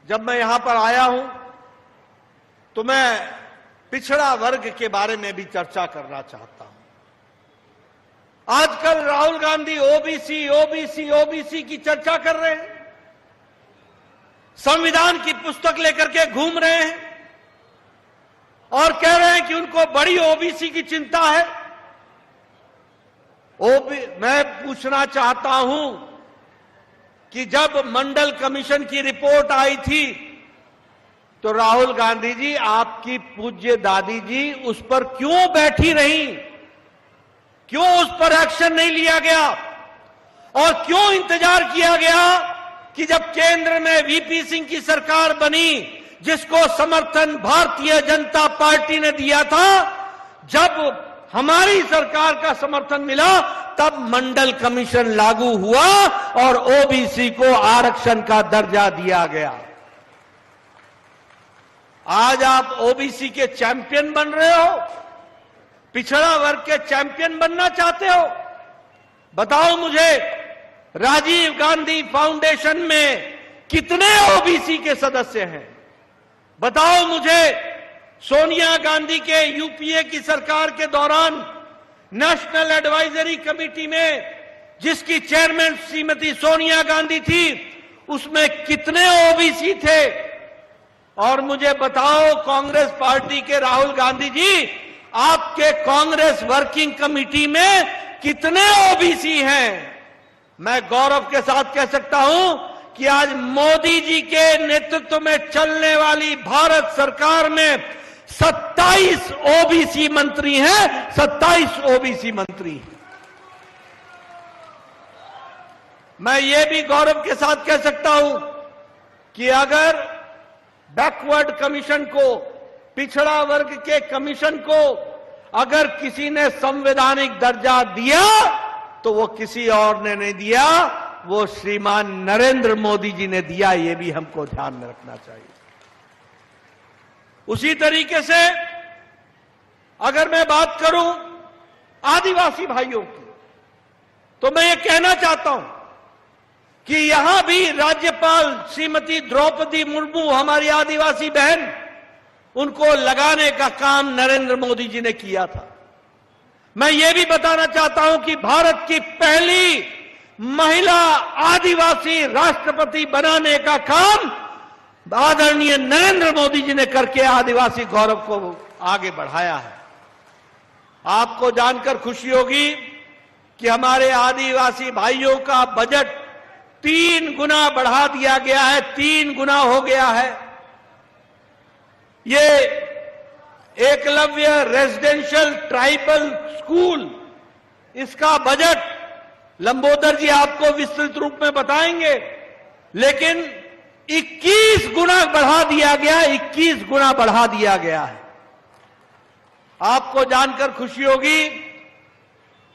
जब मैं यहां पर आया हूं तो मैं पिछड़ा वर्ग के बारे में भी चर्चा करना चाहता हूं। आजकल Rahul Gandhi OBC OBC OBC की चर्चा कर रहे हैं, संविधान की पुस्तक लेकर के घूम रहे हैं और कह रहे हैं कि उनको बड़ी ओबीसी की चिंता है। मैं पूछना चाहता हूं कि जब मंडल कमीशन की रिपोर्ट आई थी तो राहुल गांधी जी, आपकी पूज्य दादी जी उस पर क्यों बैठी रही, क्यों उस पर एक्शन नहीं लिया गया और क्यों इंतजार किया गया कि जब केंद्र में वीपी सिंह की सरकार बनी, जिसको समर्थन भारतीय जनता पार्टी ने दिया था, जब हमारी सरकार का समर्थन मिला तब मंडल कमीशन लागू हुआ और ओबीसी को आरक्षण का दर्जा दिया गया। आज आप ओबीसी के चैंपियन बन रहे हो, पिछड़ा वर्ग के चैंपियन बनना चाहते हो। बताओ मुझे, राजीव गांधी फाउंडेशन में कितने ओबीसी के सदस्य हैं? बताओ मुझे, सोनिया गांधी के यूपीए की सरकार के दौरान नेशनल एडवाइजरी कमेटी में जिसकी चेयरमैन श्रीमती सोनिया गांधी थी, उसमें कितने ओबीसी थे? और मुझे बताओ, कांग्रेस पार्टी के राहुल गांधी जी, आपके कांग्रेस वर्किंग कमेटी में कितने ओबीसी हैं? मैं गौरव के साथ कह सकता हूं कि आज मोदी जी के नेतृत्व में चलने वाली भारत सरकार में 27 ओबीसी मंत्री हैं, 27 ओबीसी मंत्री। मैं ये भी गौरव के साथ कह सकता हूं कि अगर बैकवर्ड कमीशन को, पिछड़ा वर्ग के कमीशन को अगर किसी ने संवैधानिक दर्जा दिया तो वो किसी और ने नहीं दिया, वो श्रीमान नरेंद्र मोदी जी ने दिया। ये भी हमको ध्यान में रखना चाहिए। उसी तरीके से अगर मैं बात करूं आदिवासी भाइयों की, तो मैं ये कहना चाहता हूं कि यहां भी राज्यपाल श्रीमती द्रौपदी मुर्मू, हमारी आदिवासी बहन, उनको लगाने का काम नरेंद्र मोदी जी ने किया था। मैं ये भी बताना चाहता हूं कि भारत की पहली महिला आदिवासी राष्ट्रपति बनाने का काम आदरणीय नरेंद्र मोदी जी ने करके आदिवासी गौरव को आगे बढ़ाया है। आपको जानकर खुशी होगी कि हमारे आदिवासी भाइयों का बजट 3 गुना बढ़ा दिया गया है, 3 गुना हो गया है। ये एकलव्य रेजिडेंशियल ट्राइबल स्कूल, इसका बजट लंबोदर जी आपको विस्तृत रूप में बताएंगे, लेकिन 21 गुना बढ़ा दिया गया, 21 गुना बढ़ा दिया गया है। आपको जानकर खुशी होगी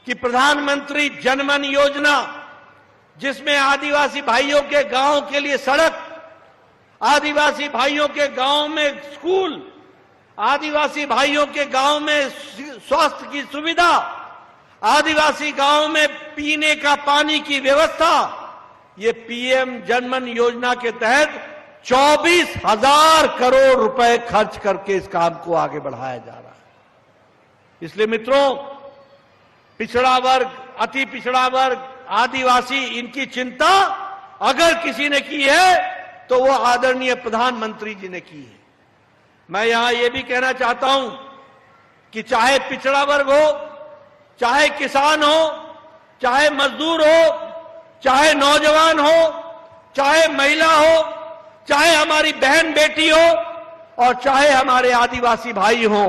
कि प्रधानमंत्री जनमन योजना, जिसमें आदिवासी भाइयों के गांव के लिए सड़क, आदिवासी भाइयों के गांव में स्कूल, आदिवासी भाइयों के गांव में स्वास्थ्य की सुविधा, आदिवासी गांव में पीने का पानी की व्यवस्था, ये पीएम जनमन योजना के तहत 24,000 करोड़ रुपए खर्च करके इस काम को आगे बढ़ाया जा रहा है। इसलिए मित्रों, पिछड़ा वर्ग, अति पिछड़ा वर्ग, आदिवासी, इनकी चिंता अगर किसी ने की है तो वो आदरणीय प्रधानमंत्री जी ने की है। मैं यहां ये भी कहना चाहता हूं कि चाहे पिछड़ा वर्ग हो, चाहे किसान हो, चाहे मजदूर हो, चाहे नौजवान हो, चाहे महिला हो, चाहे हमारी बहन बेटी हो और चाहे हमारे आदिवासी भाई हो,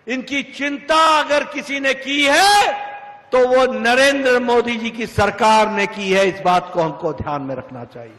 इनकी चिंता अगर किसी ने की है तो वो नरेंद्र मोदी जी की सरकार ने की है। इस बात को हमको ध्यान में रखना चाहिए।